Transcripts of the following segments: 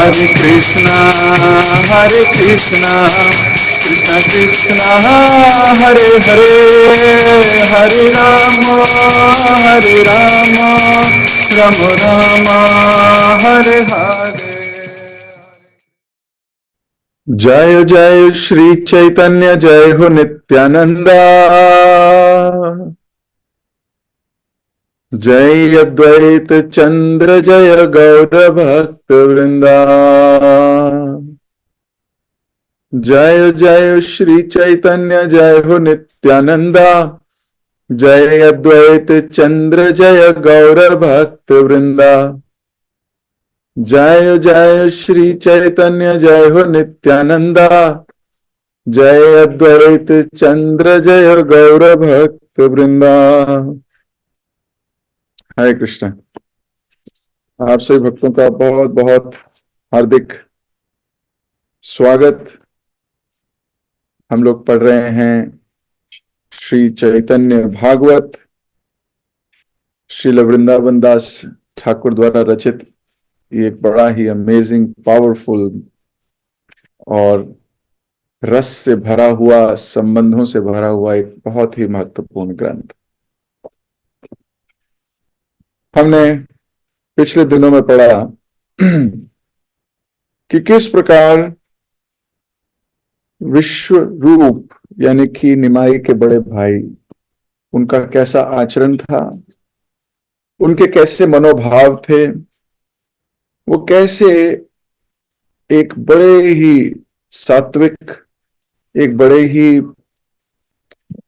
कृष्णा कृष्ण कृष्ण हरे हरे हरे राम राम राम हरे हरे। जय जय श्री चैतन्य जय हो नित्यानंदा, जय अद्वैत चंद्र जय गौर भक्त वृंदा। जय जय श्री चैतन्य जय हो नित्यानंदा, जय अद्वैत चंद्र जय गौर भक्त वृंदा। जय जय श्री चैतन्य जय हो नित्यानंदा, जय अद्वैत चंद्र जय गौर भक्त वृंदा। हरे कृष्ण। आप सभी भक्तों का बहुत बहुत हार्दिक स्वागत। हम लोग पढ़ रहे हैं श्री चैतन्य भागवत, श्रील वृंदावन दास ठाकुर द्वारा रचित। ये एक बड़ा ही अमेजिंग, पावरफुल और रस से भरा हुआ, संबंधों से भरा हुआ एक बहुत ही महत्वपूर्ण ग्रंथ। हमने पिछले दिनों में पढ़ा कि किस प्रकार विश्व रूप यानी कि निमाई के बड़े भाई, उनका कैसा आचरण था, उनके कैसे मनोभाव थे, वो कैसे एक बड़े ही सात्विक, एक बड़े ही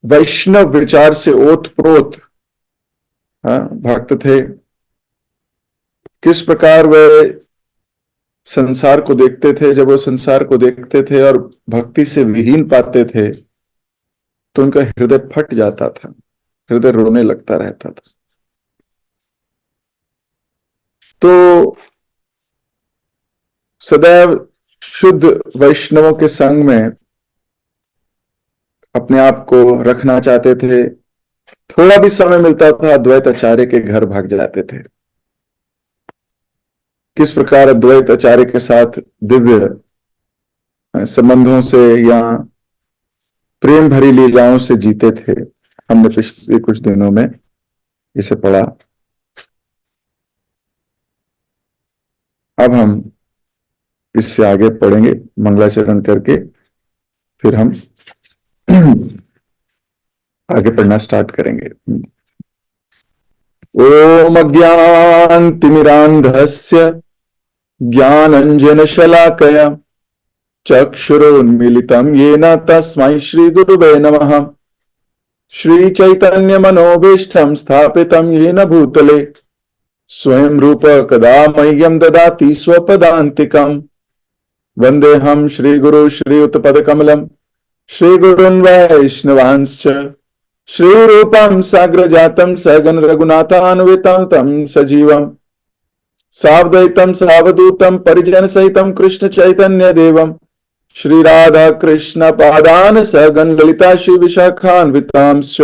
वैष्णव विचार से ओतप्रोत भक्त थे। किस प्रकार वे संसार को देखते थे, जब वो संसार को देखते थे और भक्ति से विहीन पाते थे तो उनका हृदय फट जाता था, हृदय रोने लगता रहता था। तो सदैव शुद्ध वैष्णवों के संग में अपने आप को रखना चाहते थे। थोड़ा भी समय मिलता था अद्वैत आचार्य के घर भाग जाते थे। किस प्रकार अद्वैत आचार्य के साथ दिव्य संबंधों से या प्रेम भरी लीलाओं से जीते थे, हमने पिछले कुछ दिनों में इसे पढ़ा। अब हम इससे आगे पढ़ेंगे मंगलाचरण करके, फिर हम आगे पढ़ना स्टार्ट करेंगे। ओम अज्ञानतिमिरान्धस्य ज्ञानञ्जनशलाकया चक्षुरुन्मीलितं येन तस्मै श्रीगुरुवे नमः। श्रीचैतन्यमनोभीष्टं स्थापितं येन भूतले स्वयं रूप कदा मह्यं ददाति स्वपदान्तिकम्। वन्देऽहं श्रीगुरु श्रीयुतपदकमलं श्रीगुरुन् वैष्णवांश्च श्रीरूपं साग्रजातं सगण रघुनाथान्वितं तं सजीवम् सावधैतं सावधूतं परिजन सहितं कृष्ण चैतन्य देवं श्री राधा कृष्ण पादान सगण ललिता श्री विशाखान्वितांश्च।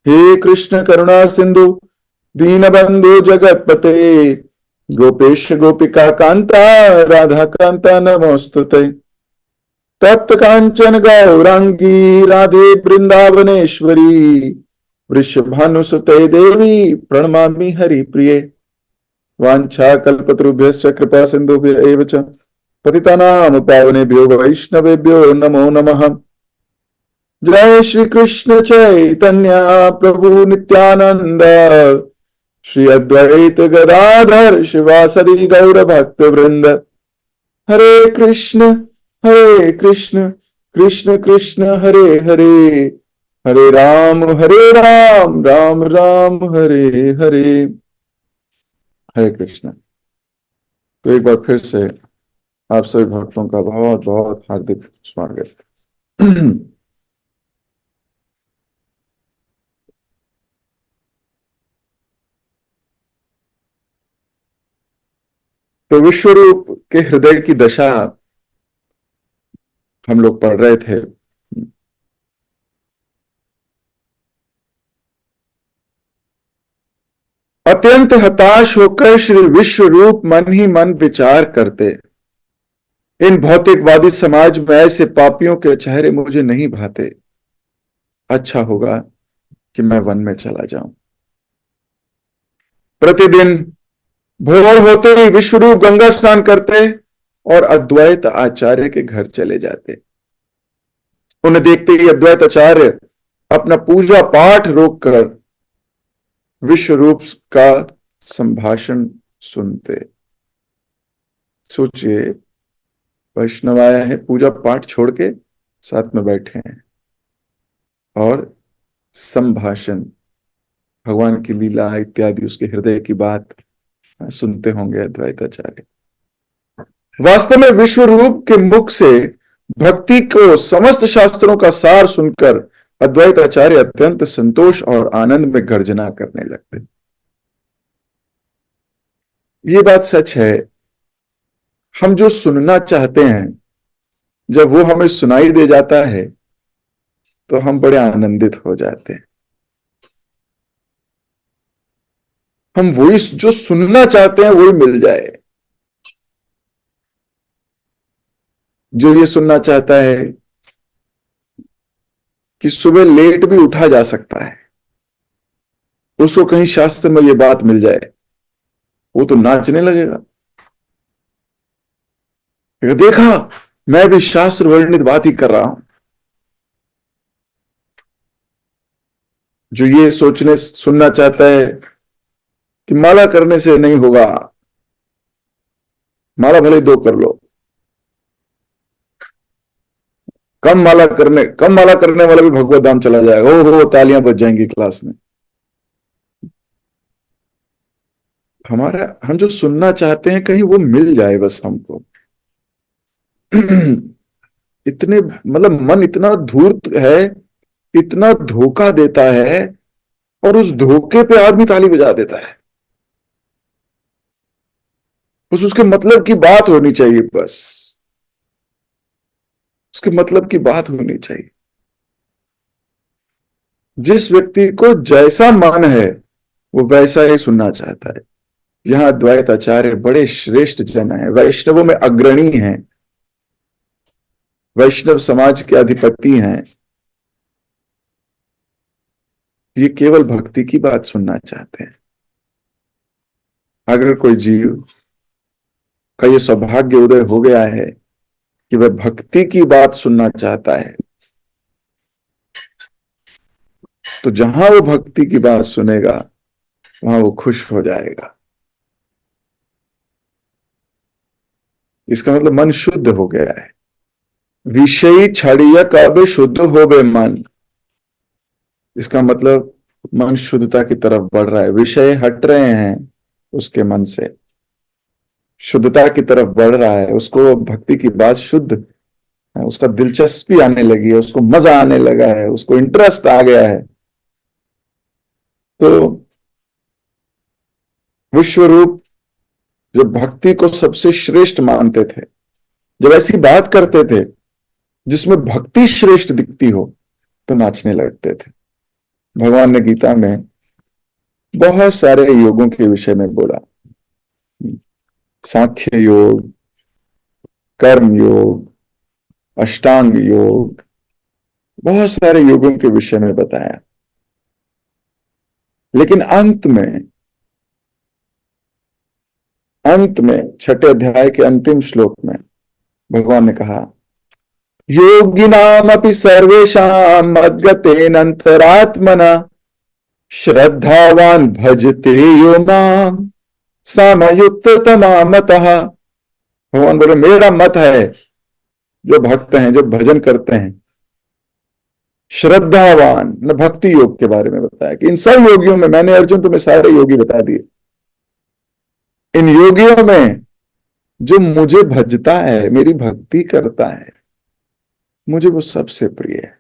हे कृष्ण करुणा सिंधु दीनबंधु जगतपते गोपेश गोपिका कांता राधा कांता नमोस्तुते। तप्त कांचन गौरांगी राधे वृंदावनेश्वरी वृषभानुसुते देवी प्रणमामि हरिप्रिये। वाञ्छा कल्पतरुभ्यश्च कृपा सिन्धुभ्य एव च पतितानां पावनेभ्यो वैष्णवेभ्यो नमो नमः। जय श्री कृष्ण चैतन्य प्रभु नित्यानंद श्री अद्वैत गदाधर शिवासदि गौर भक्त वृंद। हरे कृष्ण कृष्ण कृष्ण हरे हरे, हरे राम राम राम हरे हरे। हरे कृष्ण। तो एक बार फिर से आप सभी भक्तों का बहुत बहुत हार्दिक स्वागत। तो विश्वरूप के हृदय की दशा हम लोग पढ़ रहे थे। अत्यंत हताश होकर श्री विश्व रूप मन ही मन विचार करते, इन भौतिकवादी समाज में ऐसे पापियों के चेहरे मुझे नहीं भाते। अच्छा होगा कि मैं वन में चला जाऊं। प्रतिदिन भोर होते ही विश्वरूप गंगा स्नान करते और अद्वैत आचार्य के घर चले जाते। उन्हें देखते ही अद्वैत आचार्य अपना पूजा पाठ रोककर विश्वरूप का संभाषण सुनते। सोचिए, वैष्णव आया है, पूजा पाठ छोड़ के साथ में बैठे हैं और संभाषण, भगवान की लीला इत्यादि, उसके हृदय की बात सुनते होंगे अद्वैताचार्य। वास्तव में विश्व रूप के मुख से भक्ति को समस्त शास्त्रों का सार सुनकर अद्वैताचार्य अत्यंत संतोष और आनंद में गर्जना करने लगते। ये बात सच है, हम जो सुनना चाहते हैं जब वो हमें सुनाई दे जाता है तो हम बड़े आनंदित हो जाते हैं। हम वही जो सुनना चाहते हैं वही मिल जाए। जो ये सुनना चाहता है कि सुबह लेट भी उठा जा सकता है, उसको कहीं शास्त्र में ये बात मिल जाए, वो तो नाचने लगेगा। देखा, मैं भी शास्त्र वर्णित बात ही कर रहा हूं। जो ये सोचने सुनना चाहता है कि माला करने से नहीं होगा, माला भले दो कर लो, कम माला करने वाला भी भगवत धाम चला जाएगा, ओ हो तालियां बज जाएंगी क्लास में। हम जो सुनना चाहते हैं कहीं वो मिल जाए बस हमको। इतने मतलब मन इतना धूर्त है, इतना धोखा देता है, और उस धोखे पे आदमी ताली बजा देता है। बस उसके मतलब की बात होनी चाहिए, बस उसके मतलब की बात होनी चाहिए। जिस व्यक्ति को जैसा मन है वो वैसा ही सुनना चाहता है। यहां द्वैत आचार्य बड़े श्रेष्ठ जन है, वैष्णवों में अग्रणी हैं, वैष्णव समाज के अधिपति हैं। ये केवल भक्ति की बात सुनना चाहते हैं। अगर कोई जीव का ये सौभाग्य उदय हो गया है कि वह भक्ति की बात सुनना चाहता है, तो जहां वो भक्ति की बात सुनेगा वहां वो खुश हो जाएगा। इसका मतलब मन शुद्ध हो गया है। विषयी छड़िया कब शुद्ध हो बे मन, इसका मतलब मन शुद्धता की तरफ बढ़ रहा है। विषय हट रहे हैं उसके मन से, शुद्धता की तरफ बढ़ रहा है। उसको भक्ति की बात शुद्ध है, उसका दिलचस्पी आने लगी है, उसको मजा आने लगा है, उसको इंटरेस्ट आ गया है। तो विश्वरूप जो भक्ति को सबसे श्रेष्ठ मानते थे, जब ऐसी बात करते थे जिसमें भक्ति श्रेष्ठ दिखती हो तो नाचने लगते थे। भगवान ने गीता में बहुत सारे योगों के विषय में बोला, सांख्य योग, कर्म योग, अष्टांग योग, बहुत सारे योगों के विषय में बताया। लेकिन अंत में छठे अध्याय के अंतिम श्लोक में भगवान ने कहा, योगिनामपि सर्वेषां मद्गतेनान्तरात्मना श्रद्धावान भजते यो माम सामयुक्त तमामतः। भगवान बोले, मेरा मत है, जो भक्त हैं, जो भजन करते हैं, श्रद्धावान, ने भक्ति योग के बारे में बताया कि इन सब योगियों में, मैंने अर्जुन तुम्हें सारे योगी बता दिए, इन योगियों में जो मुझे भजता है, मेरी भक्ति करता है, मुझे वो सबसे प्रिय है।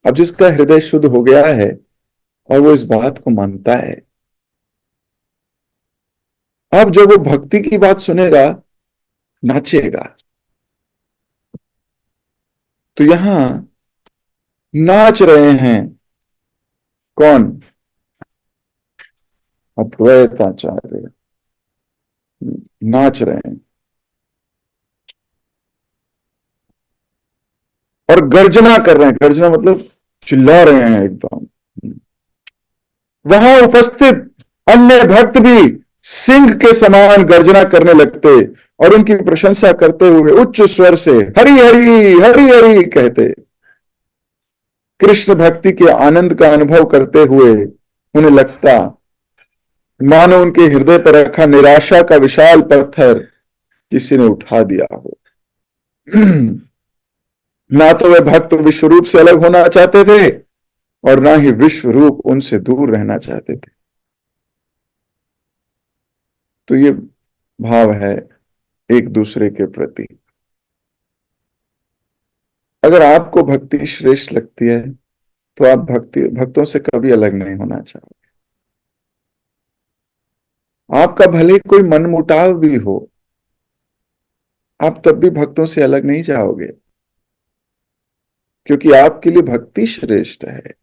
अब जिसका हृदय शुद्ध हो गया है और वो इस बात को मानता है, अब जब वो भक्ति की बात सुनेगा नाचेगा। तो यहां नाच रहे हैं कौन? अद्वैताचार्य नाच रहे हैं और गर्जना कर रहे हैं। गर्जना मतलब चिल्ला रहे हैं एकदम। वहां उपस्थित अन्य भक्त भी सिंह के समान गर्जना करने लगते और उनकी प्रशंसा करते हुए उच्च स्वर से हरि हरि हरि हरि कहते। कृष्ण भक्ति के आनंद का अनुभव करते हुए उन्हें लगता मानो उनके हृदय पर रखा निराशा का विशाल पत्थर किसी ने उठा दिया हो। ना तो वे भक्त विश्व रूप से अलग होना चाहते थे और ना ही विश्व रूप उनसे दूर रहना चाहते थे। तो ये भाव है एक दूसरे के प्रति। अगर आपको भक्ति श्रेष्ठ लगती है तो आप भक्तों से कभी अलग नहीं होना चाहोगे। आपका भले कोई मनमुटाव भी हो, आप तब भी भक्तों से अलग नहीं चाहोगे, क्योंकि आपके लिए भक्ति श्रेष्ठ है।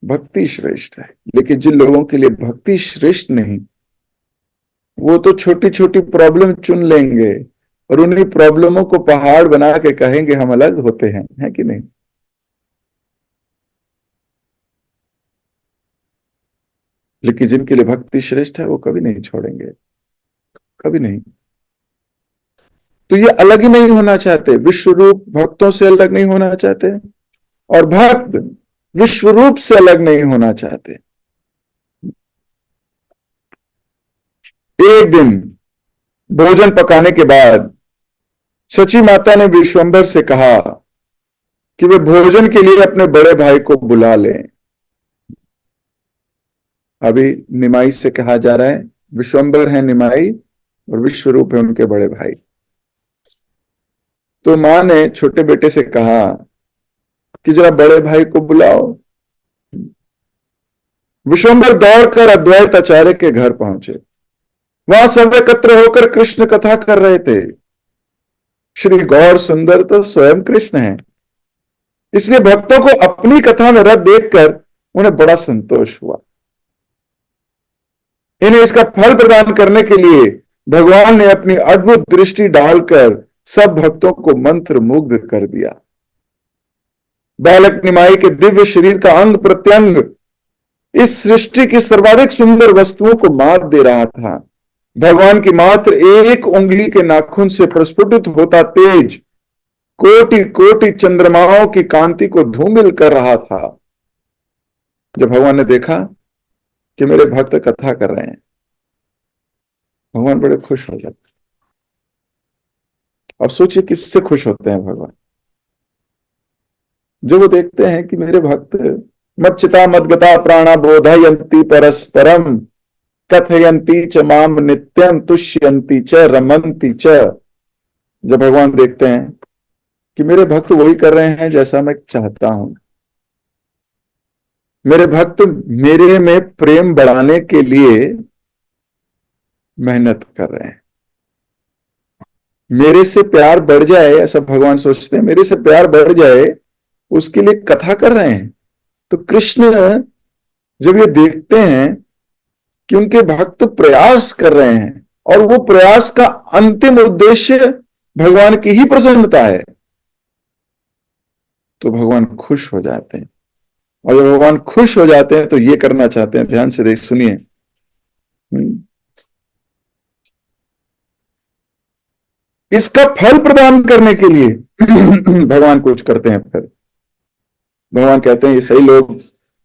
भक्ति श्रेष्ठ है। लेकिन जिन लोगों के लिए भक्ति श्रेष्ठ नहीं, वो तो छोटी छोटी प्रॉब्लम चुन लेंगे और उन्हीं प्रॉब्लमों को पहाड़ बना के कहेंगे हम अलग होते हैं, है कि नहीं? लेकिन जिनके लिए भक्ति श्रेष्ठ है वो कभी नहीं छोड़ेंगे, कभी नहीं। तो ये अलग ही नहीं होना चाहते, विश्व रूप भक्तों से अलग नहीं होना चाहते और भक्त विश्व रूप से अलग नहीं होना चाहते। एक दिन भोजन पकाने के बाद सची माता ने विश्वंभर से कहा कि वे भोजन के लिए अपने बड़े भाई को बुला लें। अभी निमाई से कहा जा रहा है, विश्वंभर है निमाई और विश्वरूप है उनके बड़े भाई। तो मां ने छोटे बेटे से कहा कि जरा बड़े भाई को बुलाओ। विश्वंभर दौड़कर अद्वैत आचार्य के घर पहुंचे। वहां सब एकत्र होकर कृष्ण कथा कर रहे थे। श्री गौर सुंदर तो स्वयं कृष्ण है, इसलिए भक्तों को अपनी कथा में रत देखकर उन्हें बड़ा संतोष हुआ। इन्हें इसका फल प्रदान करने के लिए भगवान ने अपनी अद्भुत दृष्टि डालकर सब भक्तों को मंत्र मुग्ध कर दिया। बालक निमाई के दिव्य शरीर का अंग प्रत्यंग इस सृष्टि की सर्वाधिक सुंदर वस्तुओं को मात दे रहा था। भगवान की मात्र एक उंगली के नाखून से प्रस्फुटित होता तेज कोटि कोटि चंद्रमाओं की कांति को धूमिल कर रहा था। जब भगवान ने देखा कि मेरे भक्त कथा कर रहे हैं, भगवान बड़े खुश हो जाते। अब सोचिए किससे खुश होते हैं भगवान? जब वो देखते हैं कि मेरे भक्त मच्चिता मद्गता प्राणा बोधयंती परस्परम कथयंती च माम नित्यम तुष्यंती च रमंती च। जब भगवान देखते हैं कि मेरे भक्त वही कर रहे हैं जैसा मैं चाहता हूं, मेरे भक्त मेरे में प्रेम बढ़ाने के लिए मेहनत कर रहे हैं, मेरे से प्यार बढ़ जाए ऐसा भगवान सोचते हैं, मेरे से प्यार बढ़ जाए उसके लिए कथा कर रहे हैं। तो कृष्ण जब ये देखते हैं कि उनके भक्त प्रयास कर रहे हैं और वो प्रयास का अंतिम उद्देश्य भगवान की ही प्रसन्नता है, तो भगवान खुश हो जाते हैं। और जब भगवान खुश हो जाते हैं तो ये करना चाहते हैं, ध्यान से देख सुनिए। इसका फल प्रदान करने के लिए भगवान कुछ करते हैं। फिर भगवान कहते हैं ये सही लोग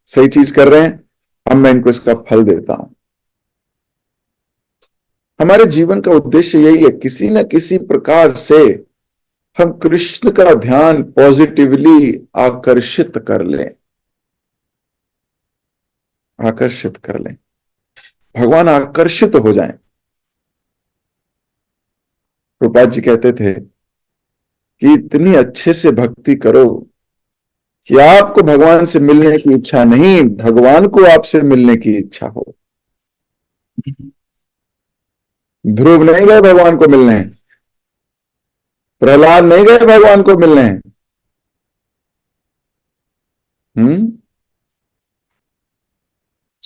सही चीज कर रहे हैं, अब मैं इनको इसका फल देता हूं। हमारे जीवन का उद्देश्य यही है, किसी न किसी प्रकार से हम कृष्ण का ध्यान पॉजिटिवली आकर्षित कर लें, आकर्षित कर लें, भगवान आकर्षित हो जाएं। प्रभुपाद जी कहते थे कि इतनी अच्छे से भक्ति करो कि आपको भगवान से मिलने की इच्छा नहीं, भगवान को आपसे मिलने की इच्छा हो। ध्रुव नहीं गए भगवान को मिलने, प्रहलाद नहीं गए भगवान को मिलने।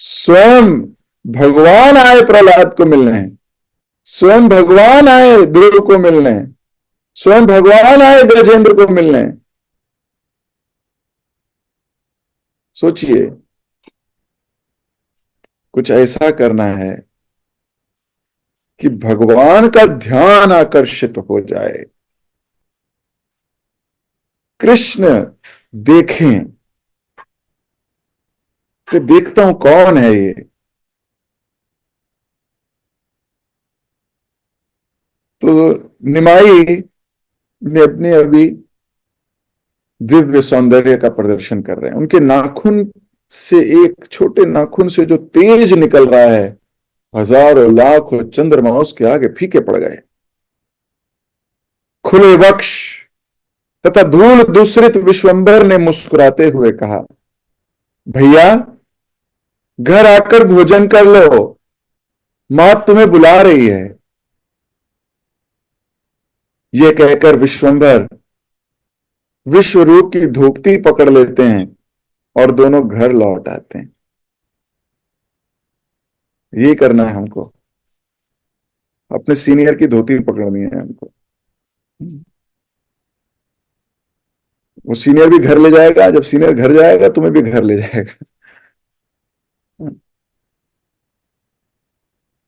स्वयं भगवान आए प्रहलाद को मिलने, स्वयं भगवान आए ध्रुव को मिलने, स्वयं भगवान आए गजेंद्र को मिलने। सोचिए, कुछ ऐसा करना है कि भगवान का ध्यान आकर्षित हो जाए, कृष्ण देखें कि देखता हूं कौन है ये। तो निमाई में अपने अभी दिव्य सौंदर्य का प्रदर्शन कर रहे हैं। उनके नाखून से, एक छोटे नाखून से जो तेज निकल रहा है, हजारों लाखों चंद्रमा उसके आगे फीके पड़ गए। खुले वक्ष तथा धूल दूसरित विश्वंभर ने मुस्कुराते हुए कहा, भैया घर आकर भोजन कर लो, मां तुम्हें बुला रही है। यह कहकर विश्वंभर विश्व रूप की धोती पकड़ लेते हैं और दोनों घर लौट आते हैं। ये करना है हमको, अपने सीनियर की धोती पकड़नी है हमको। वो सीनियर भी घर ले जाएगा, जब सीनियर घर जाएगा तुम्हें भी घर ले जाएगा।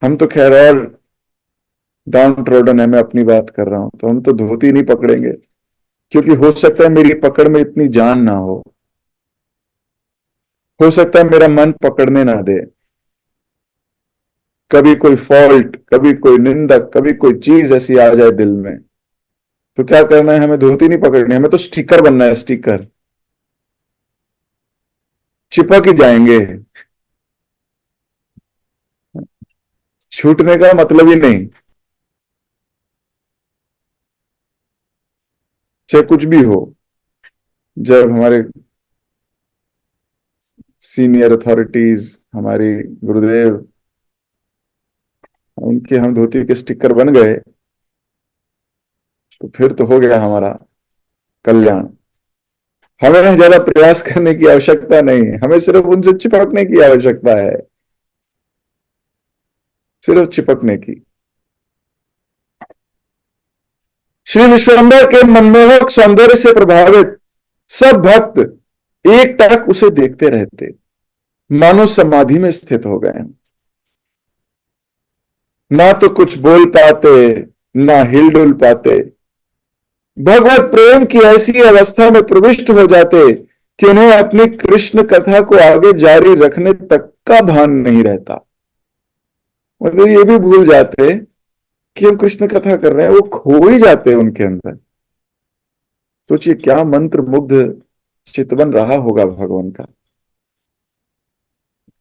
हम तो खैर और डाउन ट्रोडन है, मैं अपनी बात कर रहा हूं, तो हम तो धोती नहीं पकड़ेंगे, क्योंकि हो सकता है मेरी पकड़ में इतनी जान ना हो सकता है मेरा मन पकड़ने ना दे। कभी कोई फॉल्ट, कभी कोई निंदक, कभी कोई चीज ऐसी आ जाए दिल में, तो क्या करना है, हमें धोती नहीं पकड़नी, हमें तो स्टिकर बनना है, स्टिकर चिपक ही जाएंगे, छूटने का मतलब ही नहीं। चाहे कुछ भी हो, जब हमारे सीनियर अथॉरिटीज, हमारी गुरुदेव, उनके हम धोती के स्टिकर बन गए, तो फिर तो हो गया हमारा कल्याण। हमें ज्यादा प्रयास करने की आवश्यकता नहीं है, हमें सिर्फ उनसे चिपकने की आवश्यकता है, सिर्फ चिपकने की। श्री विश्वम्भर के मनमोहक सौंदर्य से प्रभावित सब भक्त एक टक उसे देखते रहते, मानो समाधि में स्थित हो गए। ना तो कुछ बोल पाते, ना हिलडुल पाते, भगवत प्रेम की ऐसी अवस्था में प्रविष्ट हो जाते कि उन्हें अपनी कृष्ण कथा को आगे जारी रखने तक का भान नहीं रहता। मतलब ये भी भूल जाते कि हम कृष्ण कथा कर रहे हैं, वो खो ही जाते उनके अंदर। सोचिए क्या मंत्र मुग्ध चितवन रहा होगा भगवान का।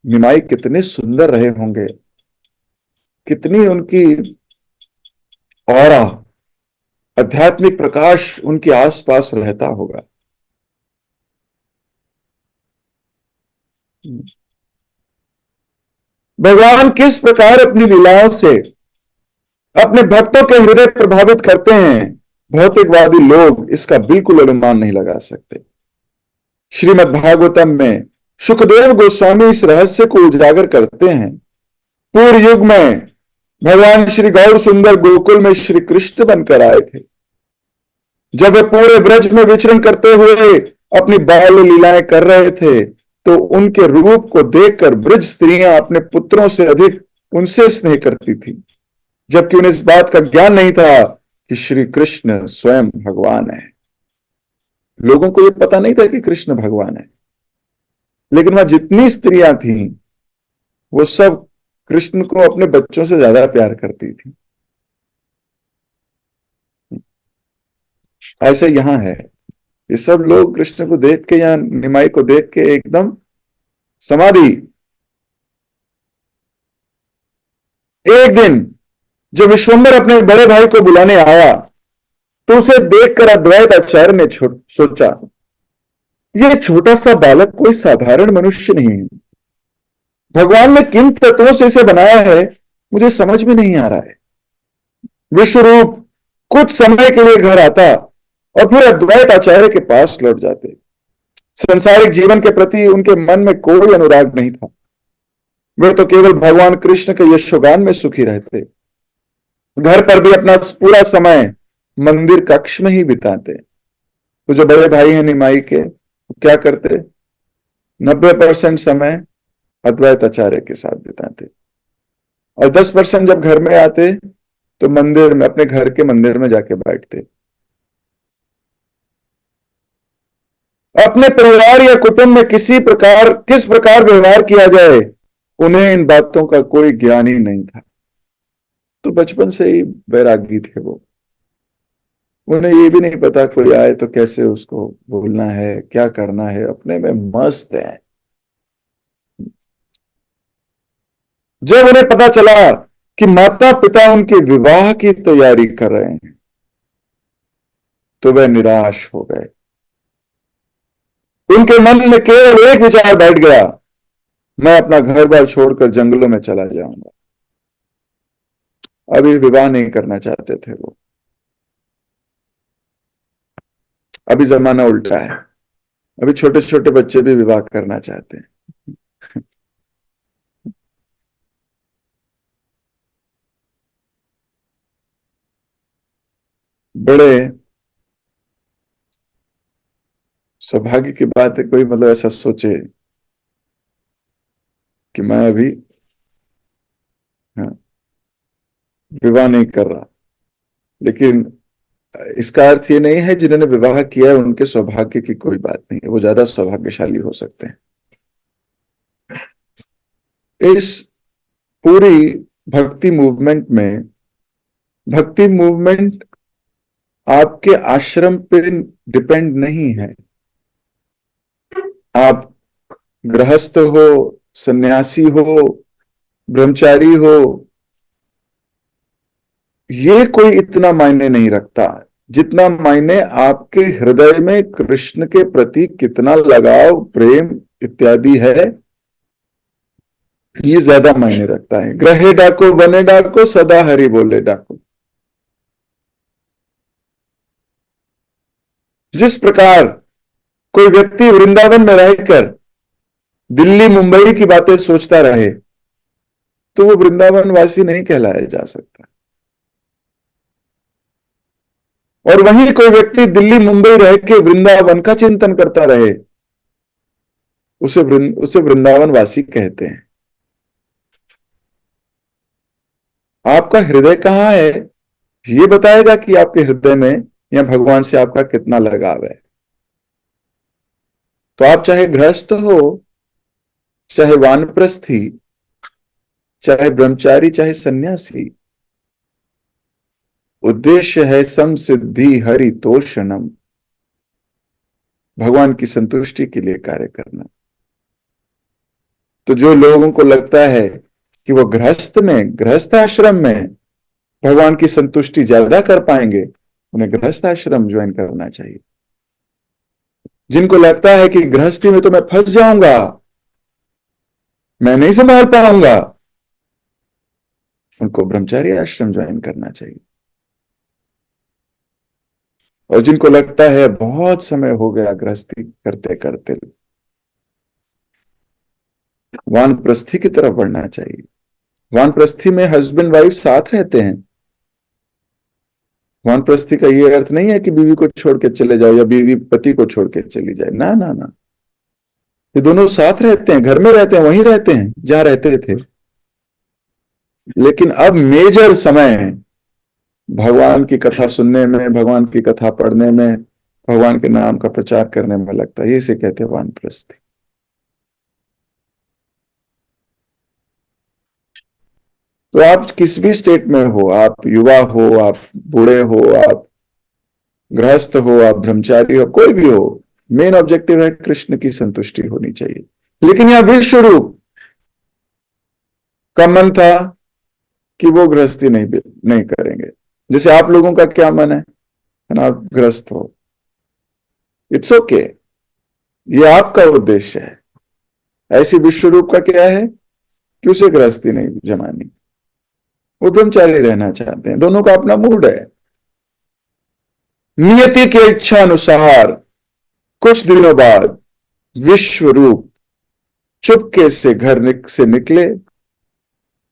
निमाई कितने सुंदर रहे होंगे, कितनी उनकी ऑरा, आध्यात्मिक प्रकाश उनके आसपास रहता होगा। भगवान किस प्रकार अपनी लीलाओं से अपने भक्तों के हृदय प्रभावित करते हैं, भौतिकवादी लोग इसका बिल्कुल अनुमान नहीं लगा सकते। श्रीमद् भागवतम में सुखदेव गोस्वामी इस रहस्य को उजागर करते हैं। पूर्व युग में भगवान श्री गौर सुंदर गोकुल में श्री कृष्ण बनकर आए थे। जब वे पूरे ब्रज में विचरण करते हुए अपनी बाल लीलाएं कर रहे थे, तो उनके रूप को देखकर ब्रज स्त्रियां अपने पुत्रों से अधिक उनसे स्नेह करती थी, जबकि उन्हें इस बात का ज्ञान नहीं था कि श्री कृष्ण स्वयं भगवान है। लोगों को यह पता नहीं था कि कृष्ण भगवान है, लेकिन वहां जितनी स्त्रियां थीं, वो सब कृष्ण को अपने बच्चों से ज्यादा प्यार करती थी। ऐसे यहां है, ये सब लोग कृष्ण को देख के या निमाई को देख के एकदम समाधि। एक दिन जब विश्वम्भर अपने बड़े भाई को बुलाने आया, तो उसे देखकर अद्वैत आचार्य ने सोचा, यह छोटा सा बालक कोई साधारण मनुष्य नहीं है। भगवान ने किन तत्वों से इसे बनाया है, मुझे समझ में नहीं आ रहा है। विश्वरूप कुछ समय के लिए घर आता और फिर अद्वैत आचार्य के पास लौट जाते। संसारिक जीवन के प्रति उनके मन में कोई अनुराग नहीं था। वे तो केवल भगवान कृष्ण के यशोगान में सुखी रहते, घर पर भी अपना पूरा समय मंदिर कक्ष में ही बिताते। तो जो बड़े भाई हैं निमाई के, वो क्या करते, 90% समय अद्वैत आचार्य के साथ बिताते, और 10% जब घर में आते तो मंदिर में, अपने घर के मंदिर में जाके बैठते। अपने परिवार या कुटुंब में किस प्रकार व्यवहार किया जाए, उन्हें इन बातों का कोई ज्ञान ही नहीं था। तो बचपन से ही वैरागी थे वो। उन्हें ये भी नहीं पता कोई आए तो कैसे उसको बोलना है, क्या करना है, अपने में मस्त है। जब उन्हें पता चला कि माता पिता उनके विवाह की तैयारी कर रहे हैं, तो वह निराश हो गए। उनके मन में केवल एक विचार बैठ गया, मैं अपना घर बार छोड़कर जंगलों में चला जाऊंगा। अभी विवाह नहीं करना चाहते थे वो। अभी जमाना उल्टा है, अभी छोटे छोटे बच्चे भी विवाह करना चाहते हैं। बड़े सौभाग्य की बात है, कोई मतलब ऐसा सोचे कि मैं अभी, हाँ, विवाह नहीं कर रहा। लेकिन इसका अर्थ ये नहीं है जिन्होंने विवाह किया है उनके सौभाग्य की कोई बात नहीं है, वो ज्यादा सौभाग्यशाली हो सकते हैं। इस पूरी भक्ति मूवमेंट में, भक्ति मूवमेंट आपके आश्रम पे डिपेंड नहीं है। आप गृहस्थ हो, सन्यासी हो, ब्रह्मचारी हो, ये कोई इतना मायने नहीं रखता। जितना मायने आपके हृदय में कृष्ण के प्रति कितना लगाव, प्रेम इत्यादि है, ये ज्यादा मायने रखता है। ग्रहे डाको बने डाको, सदा हरि बोले डाको। जिस प्रकार कोई व्यक्ति वृंदावन में रहकर दिल्ली मुंबई की बातें सोचता रहे, तो वो वृंदावन वासी नहीं कहलाया जा सकता। और वहीं कोई व्यक्ति दिल्ली मुंबई रह के वृंदावन का चिंतन करता रहे, उसे वृंदावन वासी कहते हैं। आपका हृदय कहाँ है, ये बताएगा कि आपके हृदय में या भगवान से आपका कितना लगाव है। तो आप चाहे गृहस्थ हो, चाहे वानप्रस्थी, चाहे ब्रह्मचारी, चाहे सन्यासी, उद्देश्य है समसिद्धि हरितोषणम, भगवान की संतुष्टि के लिए कार्य करना। तो जो लोगों को लगता है कि वो गृहस्थ आश्रम में भगवान की संतुष्टि ज्यादा कर पाएंगे, उन्हें गृहस्थ आश्रम ज्वाइन करना चाहिए। जिनको लगता है कि गृहस्थी में तो मैं फंस जाऊंगा, मैं नहीं संभाल पाऊंगा, उनको ब्रह्मचारी आश्रम ज्वाइन करना चाहिए। और जिनको लगता है बहुत समय हो गया गृहस्थी करते करते, वानप्रस्थी की तरफ बढ़ना चाहिए। वानप्रस्थी में हस्बैंड वाइफ साथ रहते हैं। वानप्रस्थी का ये अर्थ नहीं है कि बीवी को छोड़ के चले जाओ या बीवी पति को छोड़ के चली जाए, ना ना ना। ये दोनों साथ रहते हैं, घर में रहते हैं, वहीं रहते हैं जहां रहते थे। लेकिन अब मेजर समय भगवान की कथा सुनने में, भगवान की कथा पढ़ने में, भगवान के नाम का प्रचार करने में लगता है। ये इसे कहते हैं वानप्रस्थी। तो आप किस भी स्टेट में हो, आप युवा हो, आप बूढ़े हो, आप गृहस्थ हो, आप ब्रह्मचारी हो, कोई भी हो, मेन ऑब्जेक्टिव है कृष्ण की संतुष्टि होनी चाहिए। लेकिन यह विश्व रूप का मन था कि वो गृहस्थी नहीं करेंगे। जैसे आप लोगों का क्या मन है ना, आप गृहस्थ हो, इट्स ओके, ये आपका उद्देश्य है। ऐसी विश्व रूप का क्या है कि उसे गृहस्थी नहीं जमानी, वो ब्रह्मचारी रहना चाहते हैं। दोनों का अपना मूड है। नियति के इच्छा अनुसार कुछ दिनों बाद विश्व रूप चुपके से से निकले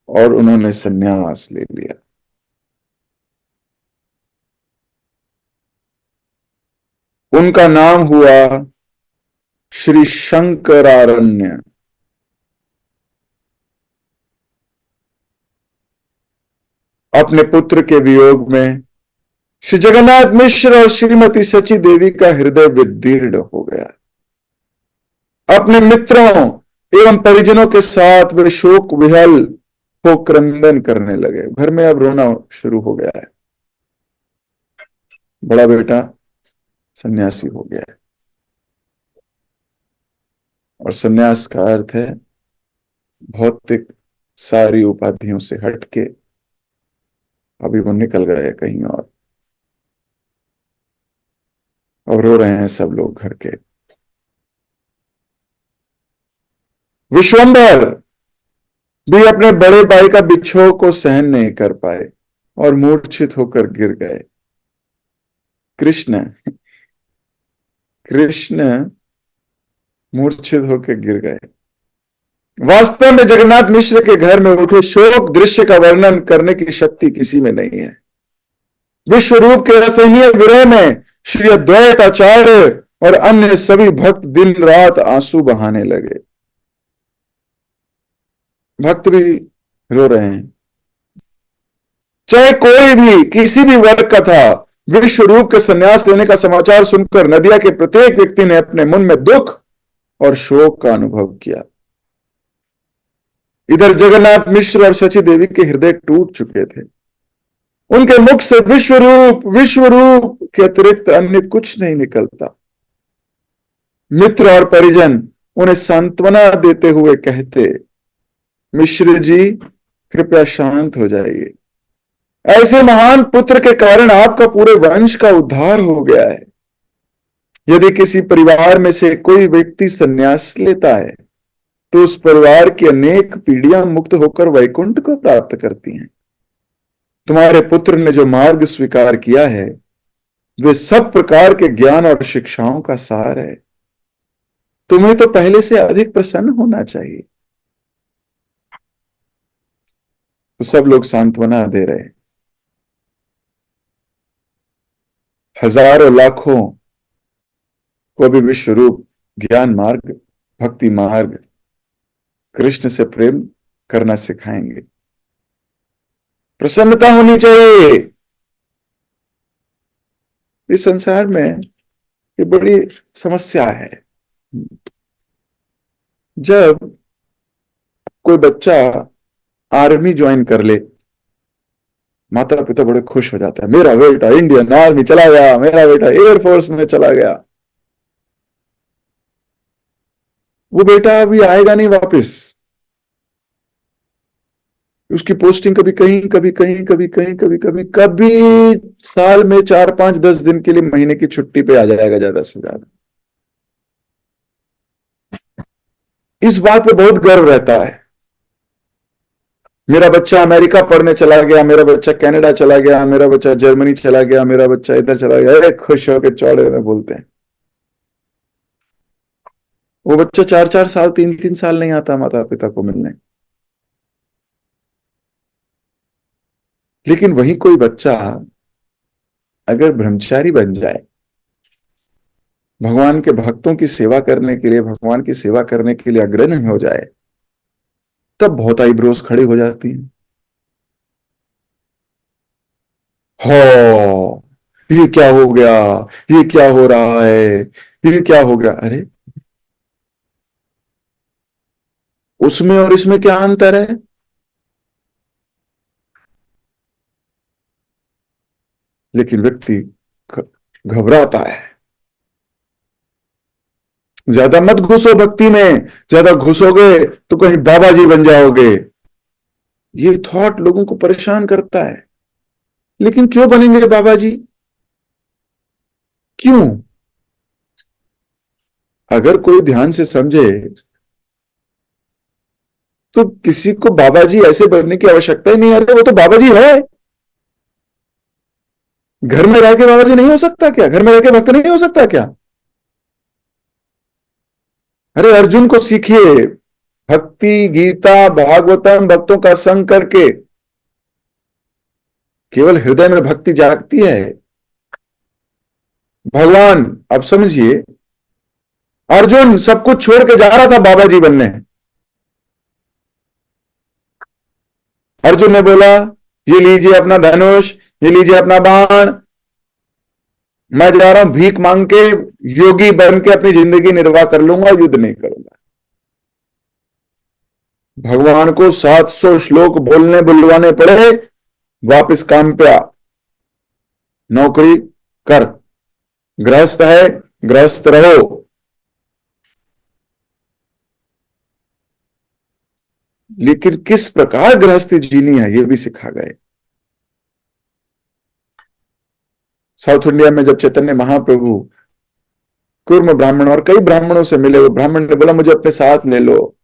और उन्होंने संन्यास ले लिया। उनका नाम हुआ श्री शंकरारण्य। अपने पुत्र के वियोग में श्री जगन्नाथ मिश्र और श्रीमती सची देवी का हृदय विदीर्ण हो गया। अपने मित्रों एवं परिजनों के साथ वे शोक विहल हो क्रंदन करने लगे। घर में अब रोना शुरू हो गया है। बड़ा बेटा सन्यासी हो गया है, और सन्यास का अर्थ है भौतिक सारी उपाधियों से हटके अभी वो निकल गए कहीं और। अब रो रहे हैं सब लोग घर के। विश्वंभर भी अपने बड़े भाई का बिछोह को सहन नहीं कर पाए और मूर्छित होकर गिर गए। कृष्ण कृष्ण मूर्छित होकर गिर गए। वास्तव में जगन्नाथ मिश्र के घर में उठे शोक दृश्य का वर्णन करने की शक्ति किसी में नहीं है। विश्व रूप के असहनीय विरह में श्री अद्वैत आचार्य और अन्य सभी भक्त दिन रात आंसू बहाने लगे। भक्त भी रो रहे हैं। चाहे कोई भी किसी भी वर्ग का था, विश्व रूप के संन्यास लेने का समाचार सुनकर नदिया के प्रत्येक व्यक्ति ने अपने मन में दुख और शोक का अनुभव किया। इधर जगन्नाथ मिश्र और शची देवी के हृदय टूट चुके थे। उनके मुख से विश्व रूप के अतिरिक्त अन्य कुछ नहीं निकलता। मित्र और परिजन उन्हें सांत्वना देते हुए कहते, मिश्र जी कृपया शांत हो जाइए। ऐसे महान पुत्र के कारण आपका पूरे वंश का उद्धार हो गया है। यदि किसी परिवार में से कोई व्यक्ति संन्यास लेता है तो उस परिवार की अनेक पीढ़ियां मुक्त होकर वैकुंठ को प्राप्त करती हैं। तुम्हारे पुत्र ने जो मार्ग स्वीकार किया है वे सब प्रकार के ज्ञान और शिक्षाओं का सार है। तुम्हें तो पहले से अधिक प्रसन्न होना चाहिए। तो सब लोग सांत्वना दे रहे। हजारों लाखों को भी विश्व रूप ज्ञान मार्ग, भक्ति मार्ग, कृष्ण से प्रेम करना सिखाएंगे। प्रसन्नता होनी चाहिए। इस संसार में ये बड़ी समस्या है। जब कोई बच्चा आर्मी ज्वाइन कर ले, माता पिता बड़े खुश हो जाता है, मेरा बेटा इंडियन आर्मी चला गया, मेरा बेटा एयरफोर्स में चला गया। वो बेटा अभी आएगा नहीं वापस। उसकी पोस्टिंग कभी कहीं, कभी कहीं, कभी कहीं, कभी कभी, कभी साल में 4-5-10 दिन के लिए महीने की छुट्टी पे आ जाएगा ज्यादा से ज्यादा। इस बात पे बहुत गर्व रहता है, मेरा बच्चा अमेरिका पढ़ने चला गया, मेरा बच्चा कनाडा चला गया, मेरा बच्चा जर्मनी चला गया, मेरा बच्चा इधर चला गया। खुश होकर चौड़े में बोलते हैं। वो बच्चा 4-4 साल, 3-3 साल नहीं आता माता पिता को मिलने। लेकिन वही कोई बच्चा अगर ब्रह्मचारी बन जाए, भगवान के भक्तों की सेवा करने के लिए, भगवान की सेवा करने के लिए अग्रणी हो जाए, तब बहुत आईब्रोज खड़ी हो जाती हैं। हो, ये क्या हो गया, ये क्या हो रहा है, ये क्या हो गया। अरे उसमें और इसमें क्या अंतर है? लेकिन व्यक्ति घबराता है। ज्यादा मत घुसो भक्ति में, ज्यादा घुसोगे तो कहीं बाबा जी बन जाओगे। ये थॉट लोगों को परेशान करता है। लेकिन क्यों बनेंगे बाबा जी? क्यों? अगर कोई ध्यान से समझे तो किसी को बाबा जी ऐसे बनने की आवश्यकता ही नहीं। अरे वो तो बाबा जी है। घर में रह के बाबा जी नहीं हो सकता क्या? घर में रह के भक्त नहीं हो सकता क्या? अरे अर्जुन को सीखिए, भक्ति, गीता, भागवतम, भक्तों का संग करके केवल हृदय में भक्ति जागती है। भगवान, अब समझिए, अर्जुन सब कुछ छोड़ के जा रहा था बाबा जी बनने। अर्जुन ने बोला, ये लीजिए अपना धनुष, ये लीजिए अपना बाण, मैं जा रहा हूं भीख मांग के, योगी बन के अपनी जिंदगी निर्वाह कर लूंगा, युद्ध नहीं करूंगा। भगवान को 700 श्लोक बोलने बुलवाने पड़े, वापस काम पे आ, नौकरी कर, गृहस्थ है गृहस्थ रहो। लेकिन किस प्रकार गृहस्थी जीनी है यह भी सिखा गए। साउथ इंडिया में जब चैतन्य महाप्रभु कुर्म ब्राह्मण और कई ब्राह्मणों से मिले, वो ब्राह्मण ने बोला मुझे अपने साथ ले लो,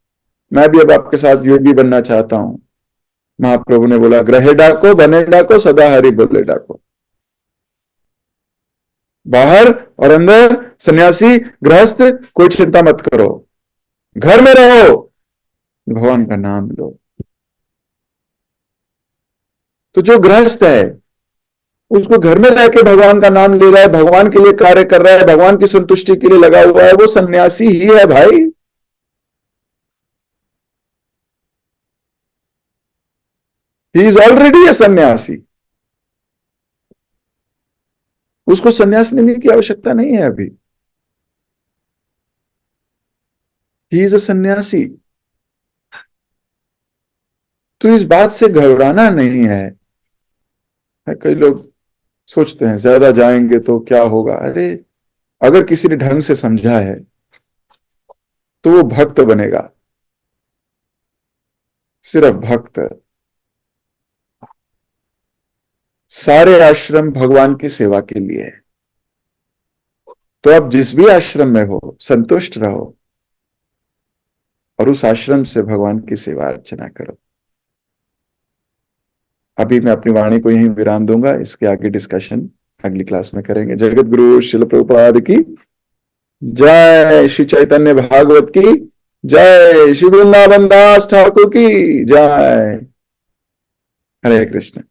मैं भी अब आपके साथ योगी बनना चाहता हूं। महाप्रभु ने बोला, ग्रहे डाको बने डाको सदा हरि बोले डाको। बाहर और अंदर, सन्यासी गृहस्थ, कोई चिंता मत करो, घर में रहो, भगवान का नाम लो। तो जो गृहस्थ है उसको घर में रह के भगवान का नाम ले रहा है, भगवान के लिए कार्य कर रहा है, भगवान की संतुष्टि के लिए लगा हुआ है, वो सन्यासी ही है भाई। ही इज ऑलरेडी ए सन्यासी। उसको सन्यास लेने की आवश्यकता नहीं है अभी। ही इज अ सन्यासी। तो इस बात से घबराना नहीं है। कई लोग सोचते हैं ज्यादा जाएंगे तो क्या होगा। अरे, अगर किसी ने ढंग से समझा है तो वो भक्त बनेगा, सिर्फ भक्त। सारे आश्रम भगवान की सेवा के लिए है। तो आप जिस भी आश्रम में हो संतुष्ट रहो और उस आश्रम से भगवान की सेवा अर्चना करो। अभी मैं अपनी वाणी को यहीं विराम दूंगा, इसके आगे डिस्कशन अगली क्लास में करेंगे। जगत गुरु श्रील प्रभुपाद की जय, श्री चैतन्य भागवत की जय, श्री वृंदावन दास ठाकुर की जय। हरे कृष्ण।